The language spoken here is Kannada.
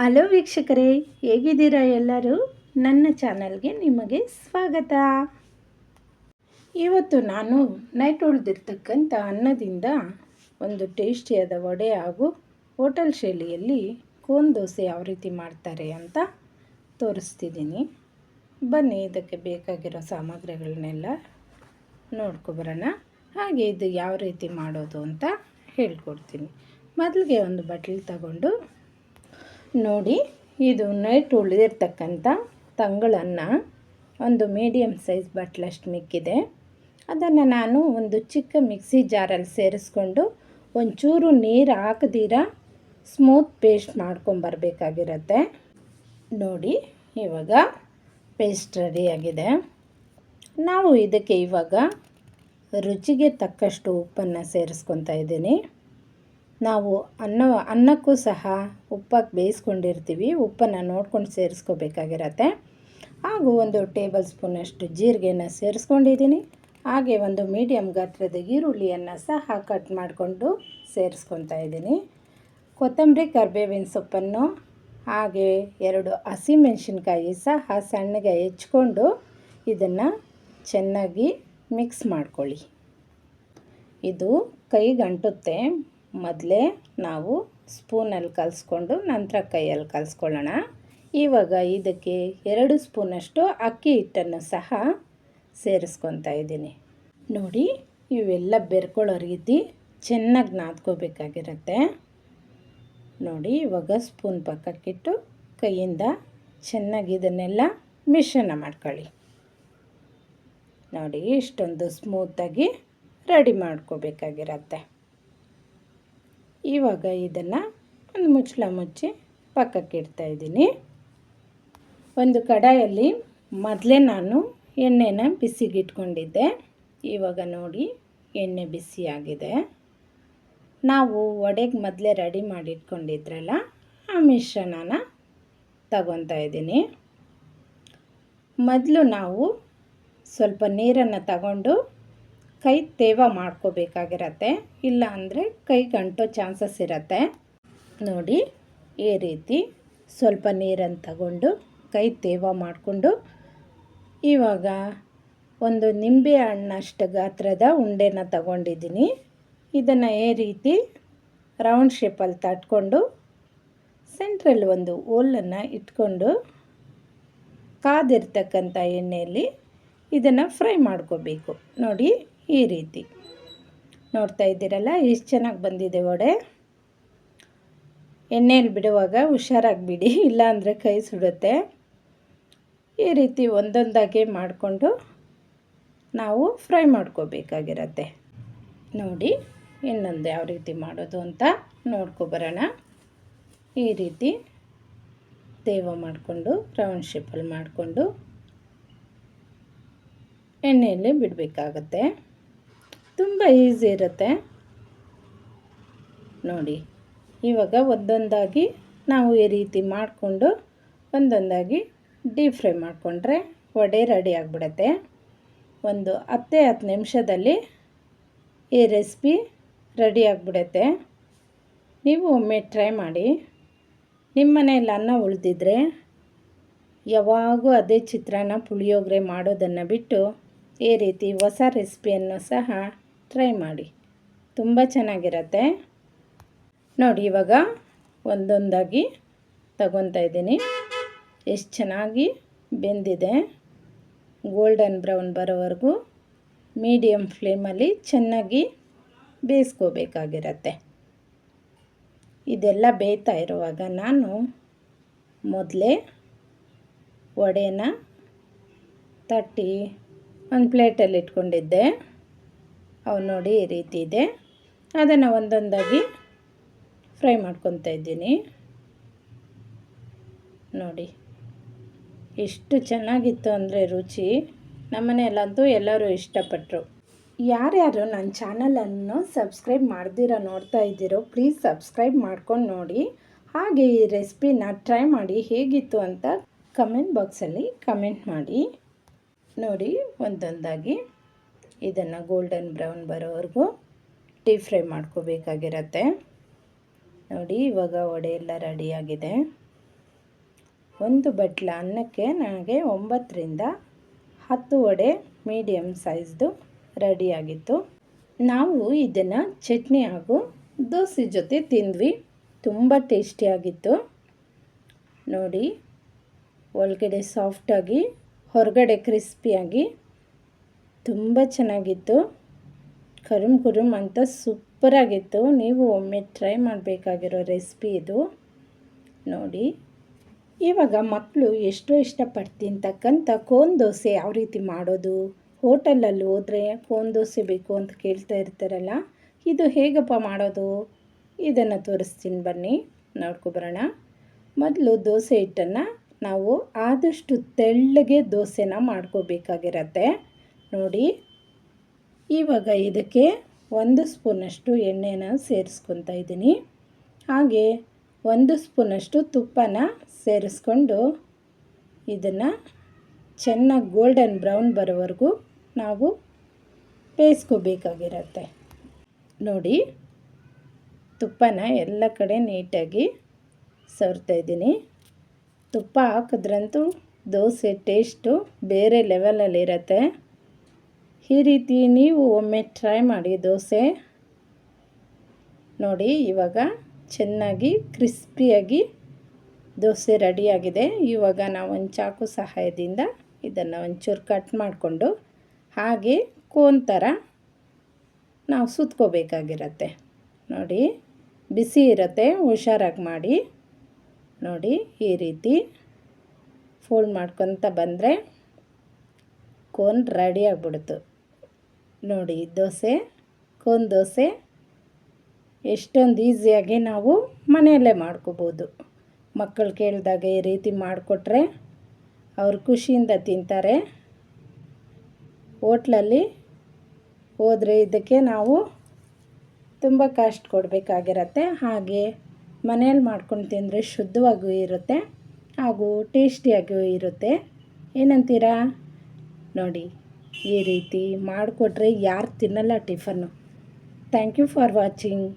ಹಲೋ ವೀಕ್ಷಕರೇ, ಹೇಗಿದ್ದೀರಾ ಎಲ್ಲರೂ? ನನ್ನ ಚಾನಲ್ಗೆ ನಿಮಗೆ ಸ್ವಾಗತ. ಇವತ್ತು ನಾನು ನೈಟ್ ಉಳಿದಿರ್ತಕ್ಕಂಥ ಅನ್ನದಿಂದ ಒಂದು ಟೇಸ್ಟಿಯಾದ ವಡೆ ಹಾಗೂ ಹೋಟೆಲ್ ಶೈಲಿಯಲ್ಲಿ ಕೋನ್ ದೋಸೆ ಯಾವ ರೀತಿ ಮಾಡ್ತಾರೆ ಅಂತ ತೋರಿಸ್ತಿದ್ದೀನಿ. ಬನ್ನಿ, ಇದಕ್ಕೆ ಬೇಕಾಗಿರೋ ಸಾಮಗ್ರಿಗಳನ್ನೆಲ್ಲ ನೋಡ್ಕೊಬರೋಣ. ಹಾಗೆ ಇದು ಯಾವ ರೀತಿ ಮಾಡೋದು ಅಂತ ಹೇಳ್ಕೊಡ್ತೀನಿ. ಮೊದಲಿಗೆ ಒಂದು ಬಟ್ಲು ತಗೊಂಡು ನೋಡಿ, ಇದು ನೈಟ್ ಉಳಿದಿರ್ತಕ್ಕಂಥ ತಂಗಳನ್ನು ಒಂದು ಮೀಡಿಯಮ್ ಸೈಜ್ ಬಟ್ಲಷ್ಟು ಮಿಕ್ಕಿದೆ. ಅದನ್ನು ನಾನು ಒಂದು ಚಿಕ್ಕ ಮಿಕ್ಸಿ ಜಾರಲ್ಲಿ ಸೇರಿಸ್ಕೊಂಡು ಒಂಚೂರು ನೀರು ಹಾಕದಿರ ಸ್ಮೂತ್ ಪೇಸ್ಟ್ ಮಾಡ್ಕೊಂಬರ್ಬೇಕಾಗಿರತ್ತೆ. ನೋಡಿ, ಇವಾಗ ಪೇಸ್ಟ್ ರೆಡಿಯಾಗಿದೆ. ನಾವು ಇದಕ್ಕೆ ಇವಾಗ ರುಚಿಗೆ ತಕ್ಕಷ್ಟು ಉಪ್ಪನ್ನು ಸೇರಿಸ್ಕೊತಾ ಇದ್ದೀನಿ. ನಾವು ಅನ್ನಕ್ಕೂ ಸಹ ಉಪ್ಪಾಕಿ ಬೇಯಿಸ್ಕೊಂಡಿರ್ತೀವಿ, ಉಪ್ಪನ್ನು ನೋಡ್ಕೊಂಡು ಸೇರಿಸ್ಕೋಬೇಕಾಗಿರತ್ತೆ. ಹಾಗೂ ಒಂದು ಟೇಬಲ್ ಸ್ಪೂನಷ್ಟು ಜೀರಿಗೆನ ಸೇರಿಸ್ಕೊಂಡಿದ್ದೀನಿ. ಹಾಗೆ ಒಂದು ಮೀಡಿಯಮ್ ಗಾತ್ರದ ಈರುಳ್ಳಿಯನ್ನು ಸಹ ಕಟ್ ಮಾಡಿಕೊಂಡು ಸೇರಿಸ್ಕೊತಾ ಇದ್ದೀನಿ. ಕೊತ್ತಂಬರಿ, ಕರಿಬೇವಿನ ಸೊಪ್ಪನ್ನು ಹಾಗೆ 2 ಹಸಿಮೆಣಸಿನ್ಕಾಯಿ ಸಹ ಸಣ್ಣಗೆ ಹೆಚ್ಕೊಂಡು ಇದನ್ನು ಚೆನ್ನಾಗಿ ಮಿಕ್ಸ್ ಮಾಡ್ಕೊಳ್ಳಿ. ಇದು ಕೈಗಂಟುತ್ತೆ. ಮೊದಲೇ ನಾವು ಸ್ಪೂನಲ್ಲಿ ಕಲಿಸ್ಕೊಂಡು ನಂತರ ಕೈಯಲ್ಲಿ ಕಲಿಸ್ಕೊಳ್ಳೋಣ. ಇವಾಗ ಇದಕ್ಕೆ 2 ಸ್ಪೂನಷ್ಟು ಅಕ್ಕಿ ಹಿಟ್ಟನ್ನು ಸಹ ಸೇರಿಸ್ಕೊತಾ ಇದ್ದೀನಿ. ನೋಡಿ, ಇವೆಲ್ಲ ಬೆರ್ಕೊಳ್ಳೋ ರೀತಿ ಚೆನ್ನಾಗಿ ನಾದ್ಕೋಬೇಕಾಗಿರುತ್ತೆ. ನೋಡಿ, ಇವಾಗ ಸ್ಪೂನ್ ಪಕ್ಕಕ್ಕಿಟ್ಟು ಕೈಯಿಂದ ಚೆನ್ನಾಗಿ ಇದನ್ನೆಲ್ಲ ಮಿಶ್ರಣ ಮಾಡ್ಕೊಳ್ಳಿ. ನೋಡಿ, ಇಷ್ಟೊಂದು ಸ್ಮೂತಾಗಿ ರೆಡಿ ಮಾಡ್ಕೋಬೇಕಾಗಿರತ್ತೆ. ಇವಾಗ ಇದನ್ನು ಒಂದು ಮುಚ್ಚಳ ಮುಚ್ಚಿ ಪಕ್ಕಕ್ಕೆ ಇಡ್ತಾ ಇದ್ದೀನಿ. ಒಂದು ಕಡಾಯಲ್ಲಿ ಮೊದಲೇ ನಾನು ಎಣ್ಣೆನ ಬಿಸಿಗೆ ಇಟ್ಕೊಂಡಿದ್ದೆ. ಇವಾಗ ನೋಡಿ, ಎಣ್ಣೆ ಬಿಸಿಯಾಗಿದೆ. ನಾವು ವಡೆಗೆ ಮೊದಲೇ ರೆಡಿ ಮಾಡಿ ಇಟ್ಕೊಂಡಿದ್ರಲ್ಲ, ಆ ಮಿಶ್ರಣನ ತಗೊತಾ ಇದ್ದೀನಿ. ಮೊದಲು ನಾವು ಸ್ವಲ್ಪ ನೀರನ್ನು ತಗೊಂಡು ಕೈ ತೇವ ಮಾಡ್ಕೋಬೇಕಾಗಿರತ್ತೆ, ಇಲ್ಲ ಅಂದರೆ ಕೈಗೆ ಅಂಟೋ ಚಾನ್ಸಸ್ ಇರುತ್ತೆ. ನೋಡಿ, ಈ ರೀತಿ ಸ್ವಲ್ಪ ನೀರನ್ನು ತಗೊಂಡು ಕೈ ತೇವ ಮಾಡಿಕೊಂಡು ಇವಾಗ ಒಂದು ನಿಂಬೆ ಹಣ್ಣಷ್ಟು ಗಾತ್ರದ ಉಂಡೆನ ತಗೊಂಡಿದ್ದೀನಿ. ಇದನ್ನು ಈ ರೀತಿ ರೌಂಡ್ ಶೇಪಲ್ಲಿ ತಟ್ಕೊಂಡು ಸೆಂಟ್ರಲ್ಲಿ ಒಂದು ಹೋಲನ್ನು ಇಟ್ಕೊಂಡು ಕಾದಿರ್ತಕ್ಕಂಥ ಎಣ್ಣೆಯಲ್ಲಿ ಇದನ್ನು ಫ್ರೈ ಮಾಡ್ಕೋಬೇಕು. ನೋಡಿ, ಈ ರೀತಿ ನೋಡ್ತಾ ಇದ್ದೀರಲ್ಲ, ಎಷ್ಟು ಚೆನ್ನಾಗಿ ಬಂದಿದೆ ವಡೆ. ಎಣ್ಣೆಯಲ್ಲಿ ಬಿಡುವಾಗ ಹುಷಾರಾಗಿ ಬಿಡಿ, ಇಲ್ಲಾಂದರೆ ಕೈ ಸುಡುತ್ತೆ. ಈ ರೀತಿ ಒಂದೊಂದಾಗಿ ಮಾಡಿಕೊಂಡು ನಾವು ಫ್ರೈ ಮಾಡ್ಕೋಬೇಕಾಗಿರತ್ತೆ. ನೋಡಿ, ಇನ್ನೊಂದು ಯಾವ ರೀತಿ ಮಾಡೋದು ಅಂತ ನೋಡ್ಕೊಬರೋಣ. ಈ ರೀತಿ ತೇವ ಮಾಡಿಕೊಂಡು ರೌಂಡ್ ಶೇಪಲ್ಲಿ ಮಾಡಿಕೊಂಡು ಎಣ್ಣೆಯಲ್ಲಿ ಬಿಡಬೇಕಾಗತ್ತೆ. ತುಂಬ ಈಸಿ ಇರುತ್ತೆ. ನೋಡಿ, ಇವಾಗ ಒಂದೊಂದಾಗಿ ನಾವು ಈ ರೀತಿ ಮಾಡಿಕೊಂಡು ಒಂದೊಂದಾಗಿ ಡೀಪ್ ಫ್ರೈ ಮಾಡಿಕೊಂಡ್ರೆ ವಡೆ ರೆಡಿ ಆಗಿಬಿಡತ್ತೆ. ಒಂದು 10 ನಿಮಿಷದಲ್ಲಿ ಈ ರೆಸಿಪಿ ರೆಡಿ ಆಗಿಬಿಡತ್ತೆ. ನೀವು ಒಮ್ಮೆ ಟ್ರೈ ಮಾಡಿ. ನಿಮ್ಮ ಮನೆಯಲ್ಲಿ ಅನ್ನ ಉಳಿದಿದ್ರೆ ಯಾವಾಗೂ ಅದೇ ಚಿತ್ರಾನ್ನ, ಪುಳಿಯೋಗರೆ ಮಾಡೋದನ್ನು ಬಿಟ್ಟು ಈ ರೀತಿ ಹೊಸ ರೆಸಿಪಿಯನ್ನು ಸಹ ಟ್ರೈ ಮಾಡಿ, ತುಂಬ ಚೆನ್ನಾಗಿರುತ್ತೆ. ನೋಡಿ, ಇವಾಗ ಒಂದೊಂದಾಗಿ ತಗೊತಾ ಇದ್ದೀನಿ. ಎಷ್ಟು ಚೆನ್ನಾಗಿ ಬೆಂದಿದೆ. ಗೋಲ್ಡನ್ ಬ್ರೌನ್ ಬರೋವರೆಗೂ ಮೀಡಿಯಮ್ ಫ್ಲೇಮಲ್ಲಿ ಚೆನ್ನಾಗಿ ಬೇಯಿಸ್ಕೋಬೇಕಾಗಿರತ್ತೆ. ಇದೆಲ್ಲ ಬೇಯ್ತಾ ಇರುವಾಗ ನಾನು ಮೊದಲೇ ವಡೆನ ತಟ್ಟಿ ಒಂದು ಪ್ಲೇಟಲ್ಲಿ ಇಟ್ಕೊಂಡಿದ್ದೆ. ಅವು ನೋಡಿ ಈ ರೀತಿ ಇದೆ. ಅದನ್ನು ಒಂದೊಂದಾಗಿ ಫ್ರೈ ಮಾಡ್ಕೊತಾ ಇದ್ದೀನಿ. ನೋಡಿ, ಎಷ್ಟು ಚೆನ್ನಾಗಿತ್ತು ಅಂದರೆ ರುಚಿ. ನಮ್ಮನೆಯಲ್ಲಂತೂ ಎಲ್ಲರೂ ಇಷ್ಟಪಟ್ಟರು. ಯಾರ್ಯಾರು ನನ್ನ ಚಾನಲನ್ನು ಸಬ್ಸ್ಕ್ರೈಬ್ ಮಾಡ್ದಿರೋ ನೋಡ್ತಾ ಇದ್ದೀರೋ, ಪ್ಲೀಸ್ ಸಬ್ಸ್ಕ್ರೈಬ್ ಮಾಡ್ಕೊಂಡು ನೋಡಿ. ಹಾಗೆ ಈ ರೆಸಿಪಿನ ಟ್ರೈ ಮಾಡಿ ಹೇಗಿತ್ತು ಅಂತ ಕಮೆಂಟ್ ಬಾಕ್ಸಲ್ಲಿ ಕಮೆಂಟ್ ಮಾಡಿ. ನೋಡಿ, ಒಂದೊಂದಾಗಿ ಇದನ್ನು ಗೋಲ್ಡನ್ ಬ್ರೌನ್ ಬರೋವರೆಗೂ ಡೀಪ್ ಫ್ರೈ ಮಾಡ್ಕೋಬೇಕಾಗಿರತ್ತೆ. ನೋಡಿ, ಇವಾಗ ವಡೆ ಎಲ್ಲ ರೆಡಿಯಾಗಿದೆ. ಒಂದು ಬಟ್ಲ ಅನ್ನಕ್ಕೆ ನನಗೆ 9ರಿಂದ 10 ವಡೆ ಮೀಡಿಯಮ್ ಸೈಜ್ದು ರೆಡಿಯಾಗಿತ್ತು. ನಾವು ಇದನ್ನು ಚಟ್ನಿ ಹಾಗೂ ದೋಸೆ ಜೊತೆ ತಿಂದ್ವಿ. ತುಂಬ ಟೇಸ್ಟಿಯಾಗಿತ್ತು ನೋಡಿ. ಒಳಗಡೆ ಸಾಫ್ಟಾಗಿ ಹೊರಗಡೆ ಕ್ರಿಸ್ಪಿಯಾಗಿ ತುಂಬ ಚೆನ್ನಾಗಿತ್ತು. ಕರುಮ್ ಕುರುಮ್ ಅಂತ ಸೂಪರಾಗಿತ್ತು. ನೀವು ಒಮ್ಮೆ ಟ್ರೈ ಮಾಡಬೇಕಾಗಿರೋ ರೆಸಿಪಿ ಇದು ನೋಡಿ. ಇವಾಗ ಮಕ್ಕಳು ಎಷ್ಟೋ ಇಷ್ಟಪಟ್ಟು ತಿಂತಕ್ಕಂಥ ಕೋನ್ ದೋಸೆ ಯಾವ ರೀತಿ ಮಾಡೋದು, ಹೋಟೆಲಲ್ಲಿ ಹೋದರೆ ಕೋನ್ ದೋಸೆ ಬೇಕು ಅಂತ ಕೇಳ್ತಾ ಇರ್ತಾರಲ್ಲ, ಇದು ಹೇಗಪ್ಪ ಮಾಡೋದು ಇದನ್ನು ತೋರಿಸ್ತೀನಿ ಬನ್ನಿ, ನೋಡ್ಕೊಬರೋಣ. ಮೊದಲು ದೋಸೆ ಹಿಟ್ಟನ್ನು ನಾವು ಆದಷ್ಟು ತೆಳ್ಳಗೆ ದೋಸೆನ ಮಾಡ್ಕೋಬೇಕಾಗಿರತ್ತೆ ನೋಡಿ. ಇವಾಗ ಇದಕ್ಕೆ 1 ಸ್ಪೂನಷ್ಟು ಎಣ್ಣೆನ ಸೇರಿಸ್ಕೊತಾ ಇದ್ದೀನಿ. ಹಾಗೆ 1 ಸ್ಪೂನಷ್ಟು ತುಪ್ಪನ ಸೇರಿಸ್ಕೊಂಡು ಇದನ್ನು ಚೆನ್ನಾಗಿ ಗೋಲ್ಡನ್ ಬ್ರೌನ್ ಬರೋವರೆಗೂ ನಾವು ಬೇಯಿಸ್ಕೋಬೇಕಾಗಿರತ್ತೆ ನೋಡಿ. ತುಪ್ಪನ ಎಲ್ಲ ಕಡೆ ನೀಟಾಗಿ ಸವರ್ತಾ ಇದ್ದೀನಿ. ತುಪ್ಪ ಹಾಕಿದ್ರಂತೂ ದೋಸೆ ಟೇಸ್ಟು ಬೇರೆ ಲೆವೆಲಲ್ಲಿರುತ್ತೆ. ಈ ರೀತಿ ನೀವು ಒಮ್ಮೆ ಟ್ರೈ ಮಾಡಿ ದೋಸೆ ನೋಡಿ. ಇವಾಗ ಚೆನ್ನಾಗಿ ಕ್ರಿಸ್ಪಿಯಾಗಿ ದೋಸೆ ರೆಡಿಯಾಗಿದೆ. ಇವಾಗ ನಾವು ಒಂದು ಚಾಕು ಸಹಾಯದಿಂದ ಇದನ್ನು ಒಂಚೂರು ಕಟ್ ಮಾಡಿಕೊಂಡು ಹಾಗೆ ಕೋನ್ ಥರ ನಾವು ಸುತ್ಕೋಬೇಕಾಗಿರತ್ತೆ ನೋಡಿ. ಬಿಸಿ ಇರುತ್ತೆ, ಹುಷಾರಾಗಿ ಮಾಡಿ ನೋಡಿ. ಈ ರೀತಿ ಫೋಲ್ಡ್ ಮಾಡ್ಕೊತ ಬಂದರೆ ಕೋನ್ ರೆಡಿ ಆಗಿಬಿಡ್ತು ನೋಡಿ. ದೋಸೆ, ಕೋನ್ ದೋಸೆ ಎಷ್ಟೊಂದು ಈಸಿಯಾಗಿ ನಾವು ಮನೆಯಲ್ಲೇ ಮಾಡ್ಕೋಬೋದು. ಮಕ್ಕಳು ಕೇಳಿದಾಗ ಈ ರೀತಿ ಮಾಡಿಕೊಟ್ರೆ ಅವರು ಖುಷಿಯಿಂದ ತಿಂತಾರೆ. ಹೋಟ್ಲಲ್ಲಿ ಹೋದರೆ ಇದಕ್ಕೆ ನಾವು ತುಂಬ ಕಾಸ್ಟ್ ಕೊಡಬೇಕಾಗಿರತ್ತೆ. ಹಾಗೆ ಮನೆಯಲ್ಲಿ ಮಾಡ್ಕೊಂಡು ತಿಂದರೆ ಶುದ್ಧವಾಗಿಯೂ ಇರುತ್ತೆ ಹಾಗೂ ಟೇಸ್ಟಿಯಾಗಿಯೂ ಇರುತ್ತೆ. ಏನಂತೀರಾ ನೋಡಿ. ಈ ರೀತಿ ಮಾಡಿಕೊಟ್ರೆ ಯಾರು ತಿನ್ನಲ್ಲ tiffin. Thank you for watching.